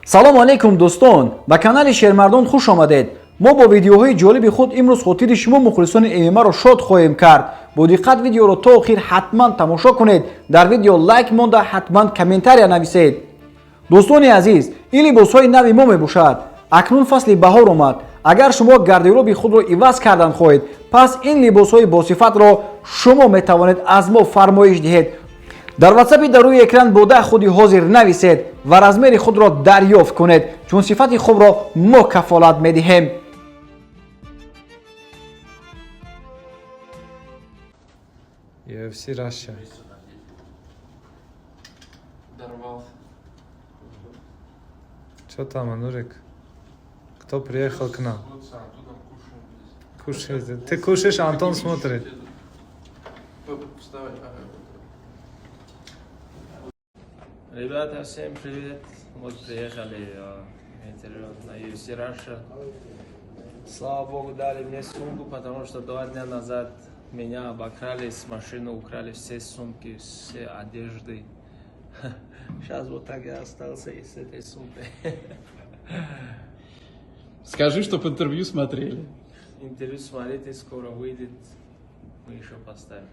салому алейкум дӯстон, ба канали шермардон хуш омадед. мо бо видеоҳои ҷолиби худ имрӯз хотири шумо мухлисони ММА-ро шод хоҳем кард. Бо диққат видеоро то охир ҳатман тамошо кунед. Дар видео лайк монда ҳатман комментария нависед. дӯстони азиз, ин либосҳои нави мо мебошад. акнун фасли баҳор омад. агар шумо гардероби худро иваз кардан хоҳед, пас ин либосҳои босифатро шумо метавонед аз мо фармоиш диҳед. дар ватсапи дар рӯи экран бодаи худи ҳозир нависед ва размери худро дарёфт кунед, чун сифати хубро мо кафолат медиҳем. UFC Russia. Дорвался. Что там, Анурик? Кто приехал к нам? Вот сам, оттуда кушаем. Кушай. Ты кушаешь, а Антон смотрит. Вставай. Ребята, всем привет! Вот приехали интервью на UFC Russia. Слава богу, дали мне сумку, потому что 2 дня назад меня обокрали с машины, украли все сумки, все одежды. Сейчас вот так я остался и с этой сумкой. Скажи, чтоб интервью смотрели. Интервью смотрите, скоро выйдет. Мы еще поставим.